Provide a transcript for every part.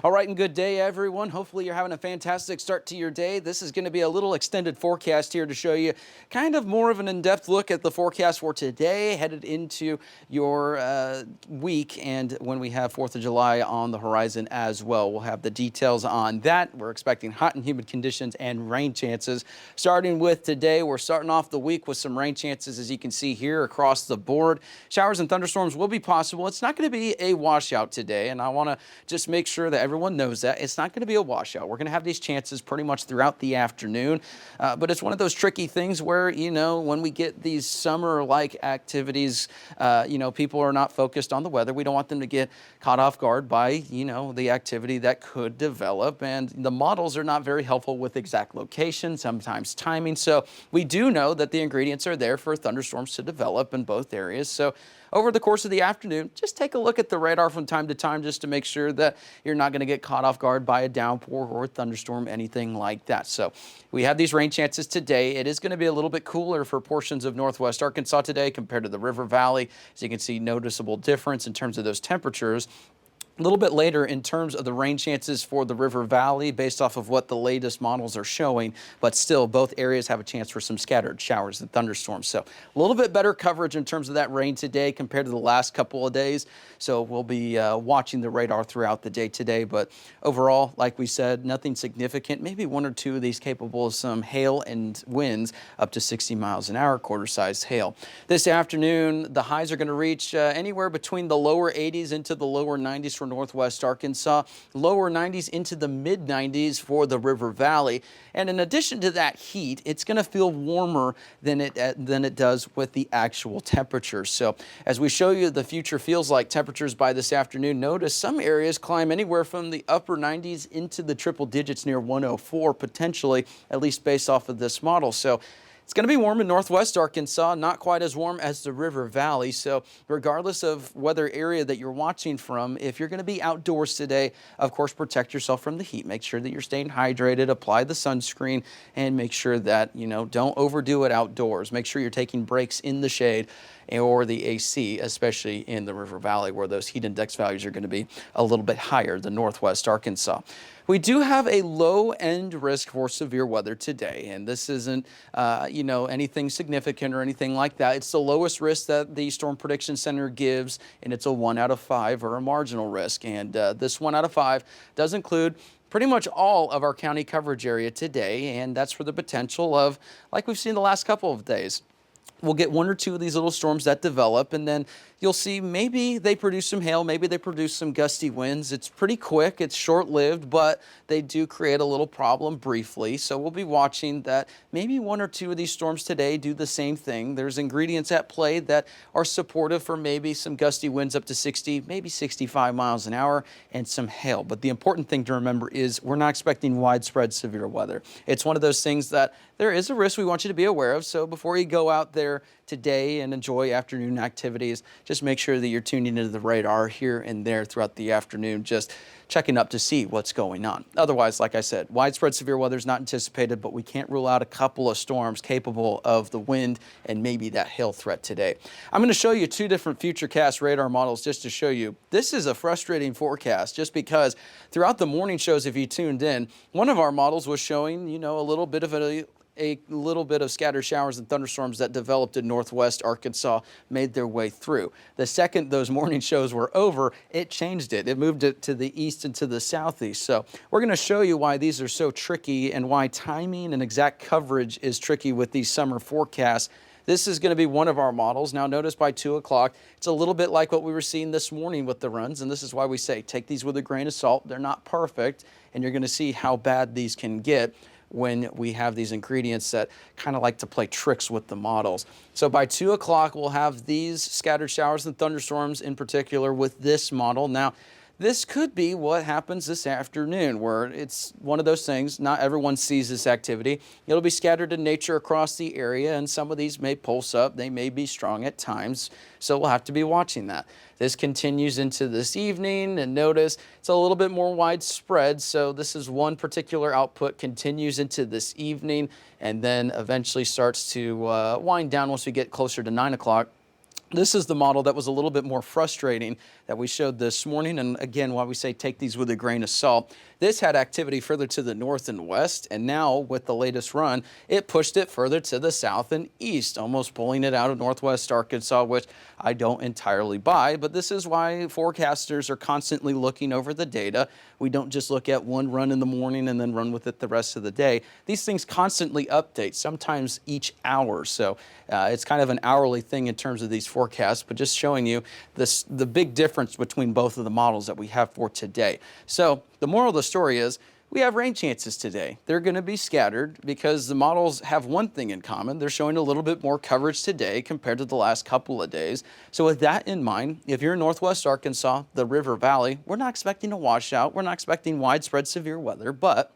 All right, and good day, everyone. Hopefully you're having a fantastic start to your day. This is going to be a little extended forecast here to show you kind of more of an in-depth look at the forecast for today, headed into your week, and when we have 4th of July on the horizon as well. We'll have the details on that. We're expecting hot and humid conditions and rain chances. Starting with today, we're starting off the week with some rain chances, as you can see here across the board. Showers and thunderstorms will be possible. It's not going to be a washout today, and I want to just make sure that everyone knows that it's not going to be a washout. We're going to have these chances pretty much throughout the afternoon, but it's one of those tricky things where, when we get these summer-like activities, people are not focused on the weather. We don't want them to get caught off guard by, the activity that could develop, and the models are not very helpful with exact location, sometimes timing, so we do know that the ingredients are there for thunderstorms to develop in both areas. So over the course of the afternoon, just take a look at the radar from time to time just to make sure that you're not going to get caught off guard by a downpour or a thunderstorm, anything like that. So we have these rain chances today. It is going to be a little bit cooler for portions of northwest Arkansas today compared to the river valley. As you can see, noticeable difference in terms of those temperatures. A little bit later in terms of the rain chances for the river valley based off of what the latest models are showing, but still both areas have a chance for some scattered showers and thunderstorms. So a little bit better coverage in terms of that rain today compared to the last couple of days. So we'll be watching the radar throughout the day today, but overall, like we said, nothing significant. Maybe one or two of these capable of some hail and winds up to 60 miles an hour, quarter-sized hail. This afternoon, the highs are going to reach anywhere between the lower 80s into the lower 90s for northwest Arkansas, lower 90s into the mid 90s for the river valley. And in addition to that heat, it's going to feel warmer than it does with the actual temperatures. So as we show you the future feels like temperatures by this afternoon, notice some areas climb anywhere from the upper 90s into the triple digits near 104 potentially, at least based off of this model. So it's going to be warm in northwest Arkansas, not quite as warm as the river valley. So regardless of whether area that you're watching from, if you're going to be outdoors today, of course, protect yourself from the heat. Make sure that you're staying hydrated, apply the sunscreen, and make sure that, don't overdo it outdoors. Make sure you're taking breaks in the shade or the AC, especially in the river valley where those heat index values are going to be a little bit higher than northwest Arkansas. We do have a low-end risk for severe weather today, and this isn't, anything significant or anything like that. It's the lowest risk that the Storm Prediction Center gives, and it's a 1 out of 5 or a marginal risk. And this 1 out of 5 does include pretty much all of our county coverage area today, and that's for the potential of, like we've seen the last couple of days, we'll get one or two of these little storms that develop, and then you'll see maybe they produce some hail, maybe they produce some gusty winds. It's pretty quick, it's short-lived, but they do create a little problem briefly. So we'll be watching that maybe one or two of these storms today do the same thing. There's ingredients at play that are supportive for maybe some gusty winds up to 60, maybe 65 miles an hour, and some hail. But the important thing to remember is we're not expecting widespread severe weather. It's one of those things that there is a risk we want you to be aware of. So before you go out there today and enjoy afternoon activities, just make sure that you're tuning into the radar here and there throughout the afternoon, just checking up to see what's going on. Otherwise, like I said, widespread severe weather is not anticipated, but we can't rule out a couple of storms capable of the wind and maybe that hail threat today. I'm going to show you two different futurecast radar models just to show you. This is a frustrating forecast just because throughout the morning shows, if you tuned in, one of our models was showing, a little bit of scattered showers and thunderstorms that developed in northwest Arkansas made their way through. The second those morning shows were over, it changed it. It moved it to the east and to the southeast. So we're going to show you why these are so tricky and why timing and exact coverage is tricky with these summer forecasts. This is going to be one of our models. Now notice by 2 o'clock, it's a little bit like what we were seeing this morning with the runs, and this is why we say take these with a grain of salt. They're not perfect, and you're going to see how bad these can get when we have these ingredients that kind of like to play tricks with the models. So by 2 o'clock, we'll have these scattered showers and thunderstorms in particular with this model. Now, this could be what happens this afternoon, where it's one of those things, not everyone sees this activity. It'll be scattered in nature across the area, and some of these may pulse up. They may be strong at times, so we'll have to be watching that. This continues into this evening, and notice it's a little bit more widespread, so this is one particular output, continues into this evening, and then eventually starts to wind down once we get closer to 9 o'clock. This is the model that was a little bit more frustrating that we showed this morning. And again, why we say take these with a grain of salt. This had activity further to the north and west. And now with the latest run, it pushed it further to the south and east, almost pulling it out of northwest Arkansas, which I don't entirely buy. But this is why forecasters are constantly looking over the data. We don't just look at one run in the morning and then run with it the rest of the day. These things constantly update, sometimes each hour. So it's kind of an hourly thing in terms of these forecasts, but just showing you the big difference between both of the models that we have for today. So the moral of the story is we have rain chances today. They're going to be scattered because the models have one thing in common. They're showing a little bit more coverage today compared to the last couple of days. So with that in mind, if you're in northwest Arkansas, the River Valley, we're not expecting a washout. We're not expecting widespread severe weather, but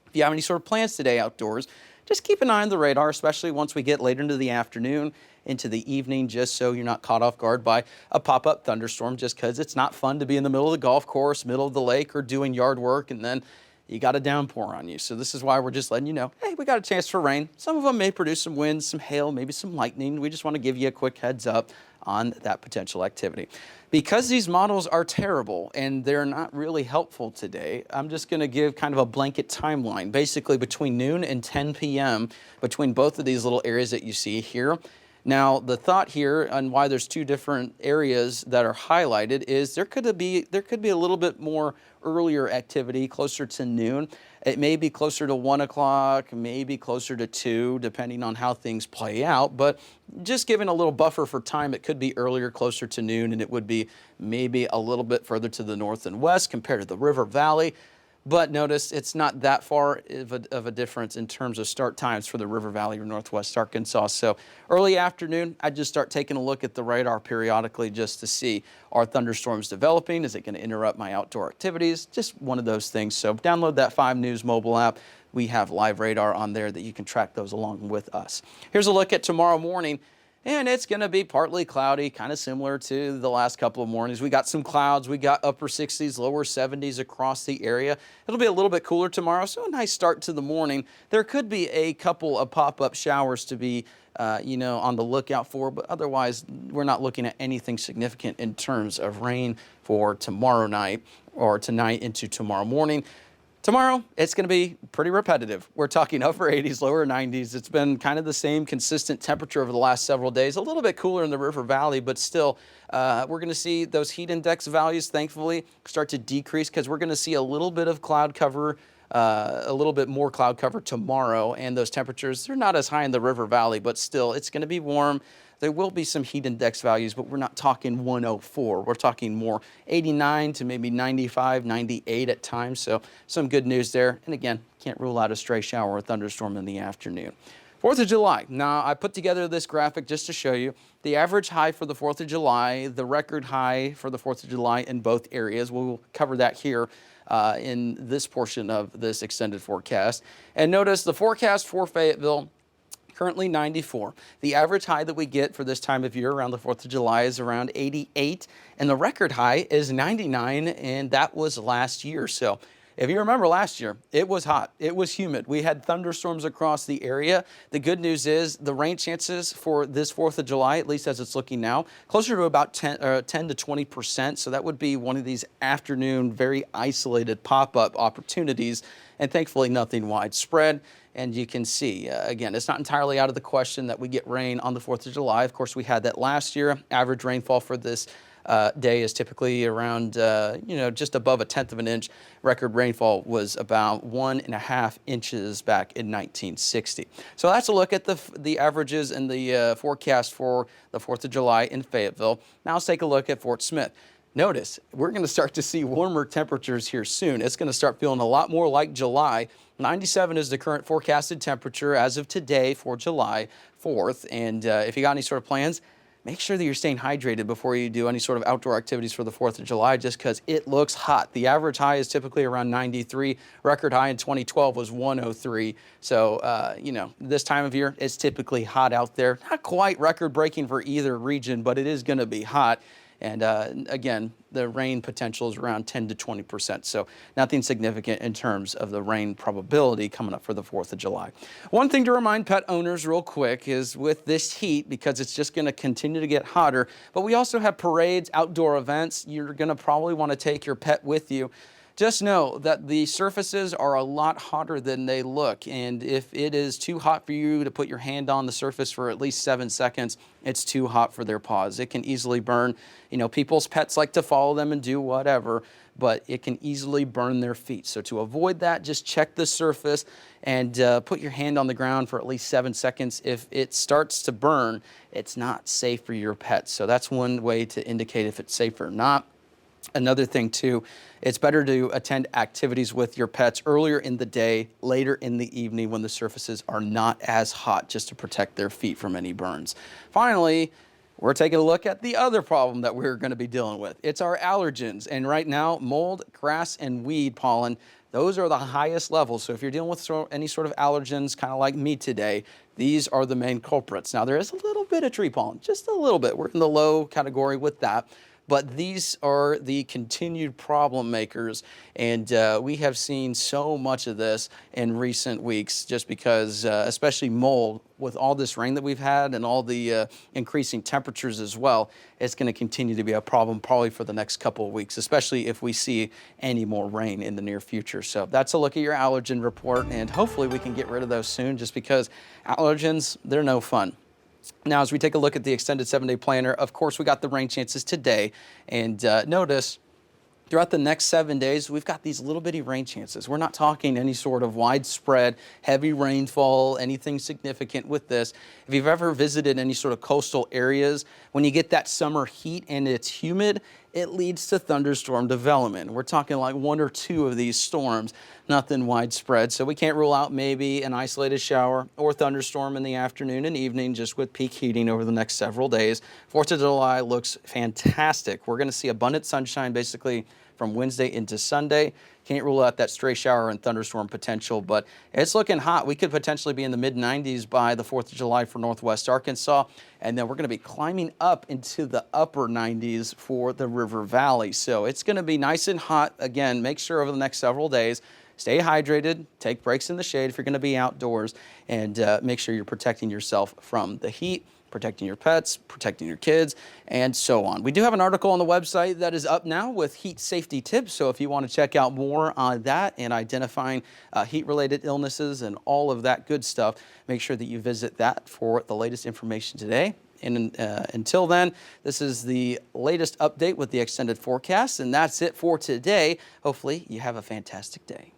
if you have any sort of plans today outdoors, just keep an eye on the radar, especially once we get later into the afternoon, into the evening, just so you're not caught off guard by a pop-up thunderstorm, just because it's not fun to be in the middle of the golf course, middle of the lake, or doing yard work, and then you got a downpour on you. So this is why we're just letting you know, hey, we got a chance for rain. Some of them may produce some wind, some hail, maybe some lightning. We just want to give you a quick heads up on that potential activity. Because these models are terrible and they're not really helpful today, I'm just going to give kind of a blanket timeline, basically between noon and 10 p.m. between both of these little areas that you see here. Now, the thought here on why there's two different areas that are highlighted is there could be a little bit more earlier activity closer to noon. It may be closer to 1 o'clock, maybe closer to 2, depending on how things play out. But just giving a little buffer for time, it could be earlier, closer to noon, and it would be maybe a little bit further to the north and west compared to the River Valley. But notice it's not that far of a difference in terms of start times for the River Valley or Northwest Arkansas. So early afternoon, I'd just start taking a look at the radar periodically just to see, are thunderstorms developing? Is it going to interrupt my outdoor activities? Just one of those things. So download that 5 News mobile app. We have live radar on there that you can track those along with us. Here's a look at tomorrow morning. And it's going to be partly cloudy, kind of similar to the last couple of mornings. We got some clouds. We got upper 60s, lower 70s across the area. It'll be a little bit cooler tomorrow, so a nice start to the morning. There could be a couple of pop-up showers to be on the lookout for, but otherwise we're not looking at anything significant in terms of rain for tomorrow night or tonight into tomorrow morning. Tomorrow, it's going to be pretty repetitive. We're talking upper 80s, lower 90s. It's been kind of the same consistent temperature over the last several days. A little bit cooler in the River Valley, but still, we're going to see those heat index values, thankfully, start to decrease because we're going to see a little bit of cloud cover, a little bit more cloud cover tomorrow. And those temperatures, they're not as high in the River Valley, but still, it's going to be warm. There will be some heat index values, but we're not talking 104. We're talking more 89 to maybe 95, 98 at times. So some good news there. And again, can't rule out a stray shower or thunderstorm in the afternoon. 4th of July. Now, I put together this graphic just to show you the average high for the 4th of July, the record high for the 4th of July in both areas. We'll cover that here in this portion of this extended forecast. And notice the forecast for Fayetteville, currently 94. The average high that we get for this time of year around the 4th of July is around 88, and the record high is 99, and that was last year. So if you remember last year, it was hot. It was humid. We had thunderstorms across the area. The good news is the rain chances for this 4th of July, at least as it's looking now, closer to about 10 to 20%. So that would be one of these afternoon, very isolated pop-up opportunities, and thankfully nothing widespread. And you can see, again, it's not entirely out of the question that we get rain on the 4th of July. Of course, we had that last year. Average rainfall for this day is typically around, just above 1/10 of an inch. Record rainfall was about 1.5 inches back in 1960. So that's a look at the averages and the forecast for the 4th of July in Fayetteville. Now let's take a look at Fort Smith. Notice, we're going to start to see warmer temperatures here soon. It's going to start feeling a lot more like July. 97 is the current forecasted temperature as of today for July 4th. And if you got any sort of plans, make sure that you're staying hydrated before you do any sort of outdoor activities for the 4th of July, just because it looks hot. The average high is typically around 93. Record high in 2012 was 103. So, this time of year, it's typically hot out there. Not quite record breaking for either region, but it is going to be hot. And again, the rain potential is around 10 to 20%. So nothing significant in terms of the rain probability coming up for the 4th of July. One thing to remind pet owners real quick is with this heat, because it's just going to continue to get hotter, but we also have parades, outdoor events. You're going to probably want to take your pet with you. Just know that the surfaces are a lot hotter than they look, and if it is too hot for you to put your hand on the surface for at least 7 seconds, it's too hot for their paws. It can easily burn. You know, people's pets like to follow them and do whatever, but it can easily burn their feet. So to avoid that, just check the surface and put your hand on the ground for at least 7 seconds. If it starts to burn, it's not safe for your pet. So that's one way to indicate if it's safe or not. Another thing too, it's better to attend activities with your pets earlier in the day, later in the evening when the surfaces are not as hot, just to protect their feet from any burns. Finally, we're taking a look at the other problem that we're going to be dealing with. It's our allergens. And right now, mold, grass, and weed pollen, those are the highest levels. So if you're dealing with any sort of allergens, kind of like me today, these are the main culprits. Now, there is a little bit of tree pollen, just a little bit. We're in the low category with that. But these are the continued problem makers, and we have seen so much of this in recent weeks just because, especially mold, with all this rain that we've had and all the increasing temperatures as well, it's going to continue to be a problem probably for the next couple of weeks, especially if we see any more rain in the near future. So that's a look at your allergen report, and hopefully we can get rid of those soon just because allergens, they're no fun. Now, as we take a look at the extended 7-day planner, of course, we got the rain chances today. And notice throughout the next 7 days, we've got these little bitty rain chances. We're not talking any sort of widespread, heavy rainfall, anything significant with this. If you've ever visited any sort of coastal areas, when you get that summer heat and it's humid, it leads to thunderstorm development. We're talking like 1 or 2 of these storms, nothing widespread. So we can't rule out maybe an isolated shower or thunderstorm in the afternoon and evening, just with peak heating over the next several days. 4th of July looks fantastic. We're going to see abundant sunshine basically from Wednesday into Sunday. Can't rule out that stray shower and thunderstorm potential, but it's looking hot. We could potentially be in the mid-90s by the 4th of July for Northwest Arkansas, and then we're going to be climbing up into the upper 90s for the River Valley. So it's going to be nice and hot. Again, make sure over the next several days, stay hydrated, take breaks in the shade if you're going to be outdoors, and make sure you're protecting yourself from the heat, protecting your pets, protecting your kids, and so on. We do have an article on the website that is up now with heat safety tips, so if you want to check out more on that and identifying heat-related illnesses and all of that good stuff, make sure that you visit that for the latest information today. And until then, this is the latest update with the extended forecast, and that's it for today. Hopefully, you have a fantastic day.